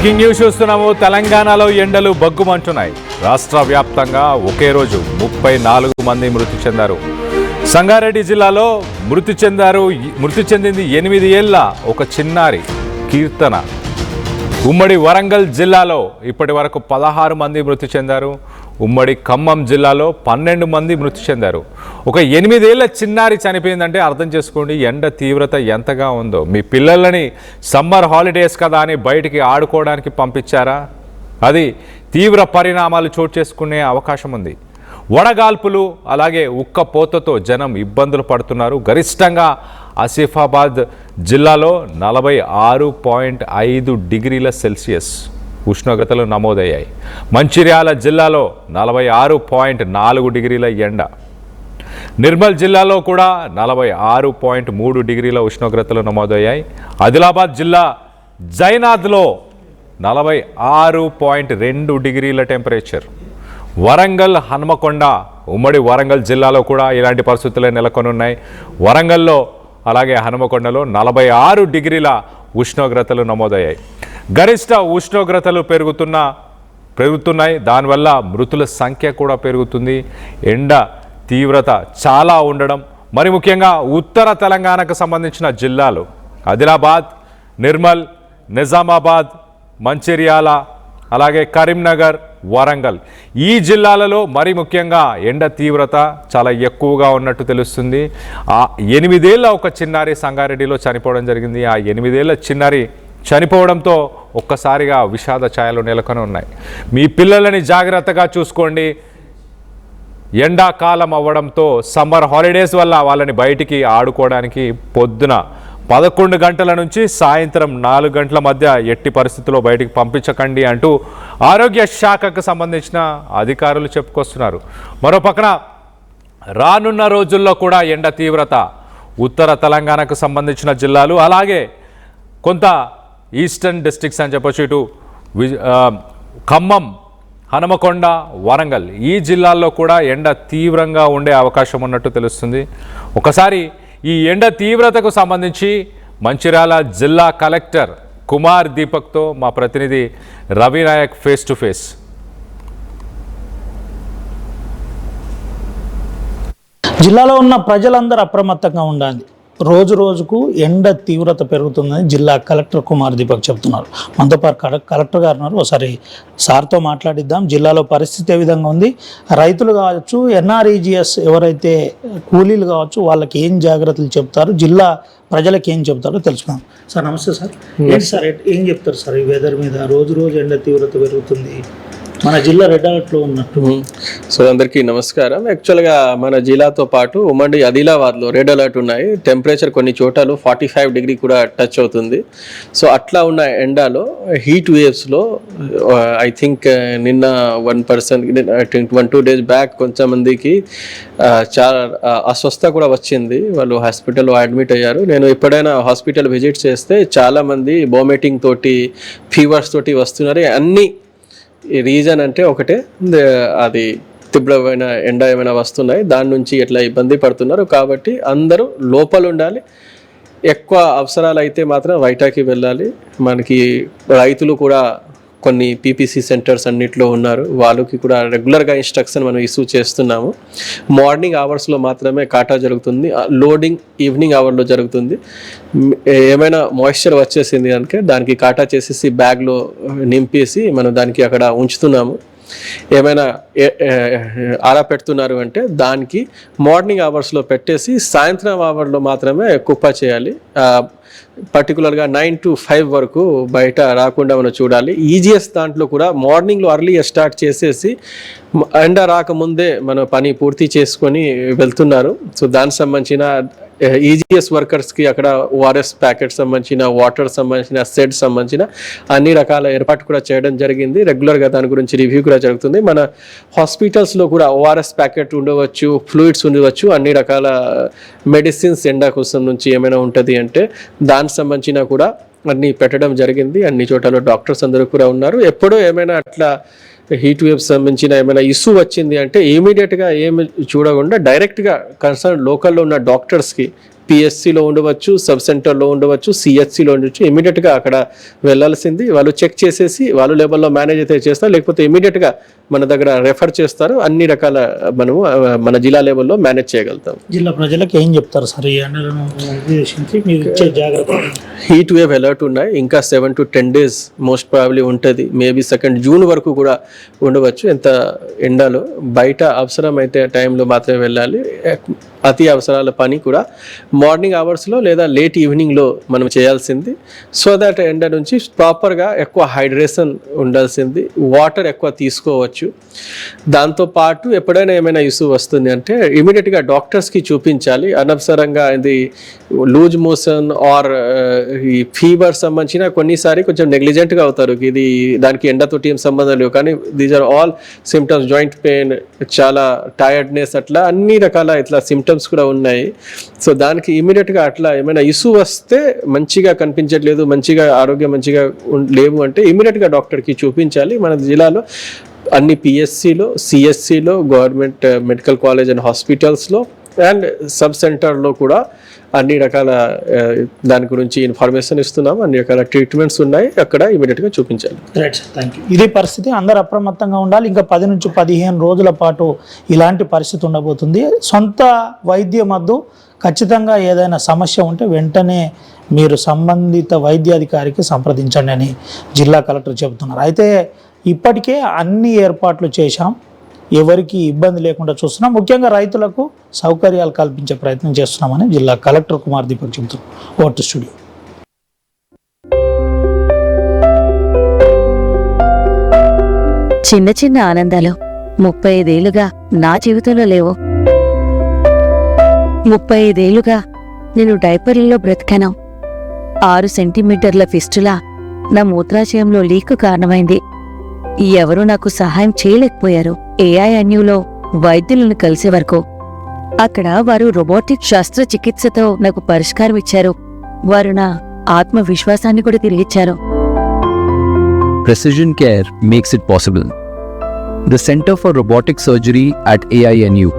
Breaking news చూస్తున్నాము. తెలంగాణలో ఎండలు బగ్గుమంటున్నాయి. రాష్ట్ర వ్యాప్తంగా ఒకే రోజు 34 మంది మృతి చెందారు. సంగారెడ్డి జిల్లాలో మృతి చెందింది 8 ఏళ్ల ఒక చిన్నారి కీర్తన. ఉమ్మడి వరంగల్ జిల్లాలో ఇప్పటి వరకు 16 మంది మృతి చెందారు. ఉమ్మడి ఖమ్మం జిల్లాలో 12 మంది మృతి చెందారు. ఒక 8 ఏళ్ల చిన్నారి చనిపోయిందంటే అర్థం చేసుకోండి ఎండ తీవ్రత ఎంతగా ఉందో. మీ పిల్లలని సమ్మర్ హాలిడేస్ కదా అని బయటికి ఆడుకోవడానికి పంపించారా? అది తీవ్ర పరిణామాలు చోటు చేసుకునే అవకాశం ఉంది. వడగాల్పులు అలాగే ఉక్కపోతతో జనం ఇబ్బందులు పడుతున్నారు. గరిష్టంగా ఆసిఫాబాద్ జిల్లాలో 46.5 డిగ్రీల సెల్సియస్ ఉష్ణోగ్రతలు నమోదయ్యాయి. మంచిర్యాల జిల్లాలో 46.4 డిగ్రీల ఎండ. నిర్మల్ జిల్లాలో కూడా 46.3 డిగ్రీల ఉష్ణోగ్రతలు నమోదయ్యాయి. ఆదిలాబాద్ జిల్లా జైనాథ్లో 46.2 డిగ్రీల టెంపరేచర్. వరంగల్, హన్మకొండ, ఉమ్మడి వరంగల్ జిల్లాలో కూడా ఇలాంటి పరిస్థితులే నెలకొని ఉన్నాయి. వరంగల్లో అలాగే హన్మకొండలో 46 డిగ్రీల ఉష్ణోగ్రతలు నమోదయ్యాయి. గరిష్ట ఉష్ణోగ్రతలు పెరుగుతున్నాయి. దానివల్ల మృతుల సంఖ్య కూడా పెరుగుతుంది. ఎండ తీవ్రత చాలా ఉండడం, మరి ముఖ్యంగా ఉత్తర తెలంగాణకు సంబంధించిన జిల్లాలు ఆదిలాబాద్, నిర్మల్, నిజామాబాద్, మంచిర్యాల, అలాగే కరీంనగర్, వరంగల్ ఈ జిల్లాలలో మరి ముఖ్యంగా ఎండ తీవ్రత చాలా ఎక్కువగా ఉన్నట్టు తెలుస్తుంది. 8 ఏళ్ల ఒక చిన్నారి సంగారెడ్డిలో చనిపోవడం జరిగింది. ఆ 8 ఏళ్ల చిన్నారి చనిపోవడంతో ఒక్కసారిగా విషాద ఛాయలు నెలకొని ఉన్నాయి. మీ పిల్లలని జాగ్రత్తగా చూసుకోండి. ఎండాకాలం అవ్వడంతో సమ్మర్ హాలిడేస్ వల్ల వాళ్ళని బయటికి ఆడుకోవడానికి పొద్దున 11 గంటల నుంచి సాయంత్రం 4 గంటల మధ్య ఎట్టి పరిస్థితుల్లో బయటికి పంపించకండి అంటూ ఆరోగ్య శాఖకు సంబంధించిన అధికారులు చెప్పుకొస్తున్నారు. మరో పక్కన రానున్న రోజుల్లో కూడా ఎండ తీవ్రత ఉత్తర తెలంగాణకు సంబంధించిన జిల్లాలు అలాగే కొంత ఈస్టర్న్ డిస్ట్రిక్ట్స్ అని చెప్పొచ్చు, ఇటు ఖమ్మం, హనుమకొండ, వరంగల్ ఈ జిల్లాల్లో కూడా ఎండ తీవ్రంగా ఉండే అవకాశం ఉన్నట్టు తెలుస్తుంది. ఒకసారి ఈ ఎండ తీవ్రతకు సంబంధించి మంచిర్యాల జిల్లా కలెక్టర్ కుమార్ దీపక్తో మా ప్రతినిధి Ravi Nayak face to face. జిల్లాలో ఉన్న ప్రజలందరూ అప్రమత్తంగా ఉండాలి. రోజు రోజుకు ఎండ తీవ్రత పెరుగుతుందని జిల్లా కలెక్టర్ కుమార్ దీపక్ చెబుతున్నారు. మనతో పాటు కలెక్టర్ గారు ఉన్నారు. ఒకసారి సార్తో మాట్లాడిద్దాం. జిల్లాలో పరిస్థితి ఏ విధంగా ఉంది, రైతులు కావచ్చు, ఎన్ఆర్ఈజీఎస్ ఎవరైతే కూలీలు కావచ్చు వాళ్ళకి ఏం జాగ్రత్తలు చెప్తారు, జిల్లా ప్రజలకు ఏం చెప్తారో తెలుసుకుందాం. సార్ నమస్తే సార్. ఏంటి సార్ ఏం చెప్తారు సార్ ఈ వెదర్ మీద? రోజు రోజు ఎండ తీవ్రత పెరుగుతుంది, మన జిల్లా రెడ్ అలర్ట్లో ఉన్నట్టు. సో అందరికీ నమస్కారం. యాక్చువల్గా మన జిల్లాతో పాటు ఉమ్మడి ఆదిలాబాద్లో రెడ్ అలర్ట్ ఉన్నాయి. టెంపరేచర్ కొన్ని చోటలు 45 డిగ్రీ కూడా టచ్ అవుతుంది. సో అట్లా ఉన్న ఎండలో హీట్ వేవ్స్లో ఐ థింక్ నిన్న 1-2 డేస్ బ్యాక్ కొంతమందికి చాలా అస్వస్థ కూడా వచ్చింది. వాళ్ళు హాస్పిటల్లో అడ్మిట్ అయ్యారు. నేను ఎప్పుడైనా హాస్పిటల్ విజిట్ చేస్తే చాలామంది వామిటింగ్ తోటి, ఫీవర్స్ తోటి వస్తున్నారు. అన్ని రీజన్ అంటే ఒకటే, అది తీవ్రమైన ఎండ ఏమైనా వస్తున్నాయి, దాని నుంచి ఎట్లా ఇబ్బంది పడుతున్నారు. కాబట్టి అందరూ లోపల ఉండాలి. ఎక్కువ అవసరాలు అయితే మాత్రం బయటకి వెళ్ళాలి. మనకి రైతులు కూడా కొన్ని పీపీసీ సెంటర్స్ అన్నిట్లో ఉన్నారు, వాళ్ళకి కూడా రెగ్యులర్గా ఇన్స్ట్రక్షన్ మనం ఇష్యూ చేస్తున్నాము. మార్నింగ్ అవర్స్లో మాత్రమే కాటా జరుగుతుంది, లోడింగ్ ఈవినింగ్ అవర్లో జరుగుతుంది. ఏమైనా మాయిశ్చర్ వచ్చేసింది కనుక దానికి కాటా చేసేసి బ్యాగ్లో నింపేసి మనం దానికి అక్కడ ఉంచుతున్నాము. ఏమైనా ఆరపెడుతున్నారు అంటే దానికి మార్నింగ్ అవర్స్లో పెట్టేసి సాయంత్రం అవర్లో మాత్రమే కుప్ప చేయాలి. పర్టికులర్గా 9 to 5 వరకు బయట రాకుండా మనం చూడాలి. ఈజీఎస్ దాంట్లో కూడా మార్నింగ్లో అర్లీగా స్టార్ట్ చేసేసి ఎండ రాకముందే మన పని పూర్తి చేసుకొని వెళ్తున్నారు. సో దానికి సంబంధించిన ఈజీఎస్ వర్కర్స్కి అక్కడ ఓఆర్ఎస్ ప్యాకెట్ సంబంధించిన, వాటర్ సంబంధించిన, సెడ్ సంబంధించిన అన్ని రకాల ఏర్పాటు కూడా చేయడం జరిగింది. రెగ్యులర్గా దాని గురించి రివ్యూ కూడా జరుగుతుంది. మన హాస్పిటల్స్లో కూడా ఓఆర్ఎస్ ప్యాకెట్ ఉండవచ్చు, ఫ్లూయిడ్స్ ఉండవచ్చు, అన్ని రకాల మెడిసిన్స్ ఎండ కోసం నుంచి ఏమైనా ఉంటుంది అంటే దానికి సంబంధించిన కూడా అన్నీ పెట్టడం జరిగింది. అన్ని చోట్ల డాక్టర్స్ అందరూ కూడా ఉన్నారు. ఎప్పుడో ఏమైనా అట్లా హీట్ వేవ్స్ సంబంధించిన ఏమైనా ఇష్యూ వచ్చింది అంటే ఇమీడియట్గా ఏమి చూడకుండా డైరెక్ట్గా కన్సర్న్ లోకల్లో ఉన్న డాక్టర్స్కి పిఎస్సిలో ఉండవచ్చు, సబ్ సెంటర్లో ఉండవచ్చు, సిహెచ్సిలో ఉండవచ్చు. ఇమీడియట్గా అక్కడ వెళ్ళాల్సింది. వాళ్ళు చెక్ చేసేసి వాళ్ళు లెవెల్లో మేనేజ్ అయితే చేస్తారు, లేకపోతే ఇమీడియట్గా మన దగ్గర రెఫర్ చేస్తారు. అన్ని రకాల మనము మన జిల్లా లెవెల్లో మేనేజ్ చేయగలుగుతాం. జిల్లా ప్రజలకు ఏం చెప్తారు సార్ ఈ ఎండలను ఉద్దేశించి మీరు ఇచ్చే జాగ్రత్త? హీట్ వేవ్ అలర్ట్ ఉన్నాయి, ఇంకా 7 to 10 days మోస్ట్ ప్రాబబ్లీ ఉంటుంది. మేబీ 2nd June వరకు కూడా ఉండవచ్చు. ఎంత ఎండలో బయట అవసరమైతే టైంలో మాత్రమే వెళ్ళాలి. అతి అవసరాల పని కూడా మార్నింగ్ అవర్స్లో లేదా లేట్ ఈవినింగ్లో మనం చేయాల్సింది. సో దట్ ఎండ నుంచి ప్రాపర్గా ఎక్కువ హైడ్రేషన్ ఉండాల్సింది, వాటర్ ఎక్కువ తీసుకోవచ్చు. దాంతోపాటు ఎప్పుడైనా ఏమైనా ఇష్యూ వస్తుంది అంటే ఇమీడియట్గా డాక్టర్స్కి చూపించాలి. అనవసరంగా ఇది లూజ్ మోషన్ ఆర్ ఈ ఫీవర్ సంబంధించిన కొన్నిసారి కొంచెం నెగ్లిజెంట్గా అవుతారు. ఇది దానికి ఎండతోటి ఏం సంబంధం లేవు, కానీ these are all symptoms. Joint pain, చాలా టైర్డ్నెస్, అట్లా అన్ని రకాల ఇట్లా సిమ్టమ్స్ కూడా ఉన్నాయి. సో దానికి ఇమీడియట్గా అట్లా ఏమైనా ఇష్యూ వస్తే, మంచిగా కనిపించట్లేదు, మంచిగా ఆరోగ్యం మంచిగా లేవు అంటే ఇమీడియట్గా డాక్టర్కి చూపించాలి. మన జిల్లాలో అన్ని పిఎస్సిలో, సిఎస్సిలో, గవర్నమెంట్ మెడికల్ కాలేజ్ అండ్ హాస్పిటల్స్లో అండ్ సబ్ సెంటర్లో కూడా అన్ని రకాల దాని గురించి ఇన్ఫర్మేషన్ ఇస్తున్నాం. అన్ని రకాల ట్రీట్మెంట్స్ ఉన్నాయి, అక్కడ ఇమీడియట్గా చూపించాలి. Right sir, thank you. ఇదే పరిస్థితి, అందరు అప్రమత్తంగా ఉండాలి. ఇంకా 10 నుంచి 15 రోజుల పాటు ఇలాంటి పరిస్థితి ఉండబోతుంది. సొంత వైద్యమద్దు, ఖచ్చితంగా ఏదైనా సమస్య ఉంటే వెంటనే మీరు సంబంధిత వైద్యాధికారికి సంప్రదించండి అని జిల్లా కలెక్టర్ చెబుతున్నారు. అయితే ఇప్పటికే అన్ని ఏర్పాట్లు చేశాం, ఎవరికి ఇబ్బంది లేకుండా చూస్తున్నాం, ముఖ్యంగా రైతులకు సౌకర్యాలు కల్పించే ప్రయత్నం చేస్తున్నామని జిల్లా కలెక్టర్ కుమార్ దీపక్ చెబుతున్నారు. Vote studio. చిన్న చిన్న ఆనందాలు 35 ఏళ్లుగా నా జీవితంలో లేవు. 35 ఏళ్లుగా నేను డైపర్లలో బ్రతికాను. 6 సెంటీమీటర్ల ఫిస్టులా నా మూత్రాశయంలో లీకు కారణమైంది. ఎవరూ నాకు సహాయం చేయలేకపోయారు. ఏఐఎన్యూలో వైద్యులను కలిసే వరకు అక్కడ వారు రోబోటిక్ శస్త్రచికిత్సతో నాకు పరిష్కారం ఇచ్చారు. వారు నా ఆత్మవిశ్వాసాన్ని కూడా తిరిగిచ్చారు. Precision care makes it possible. The Center for Robotic Surgery at AINU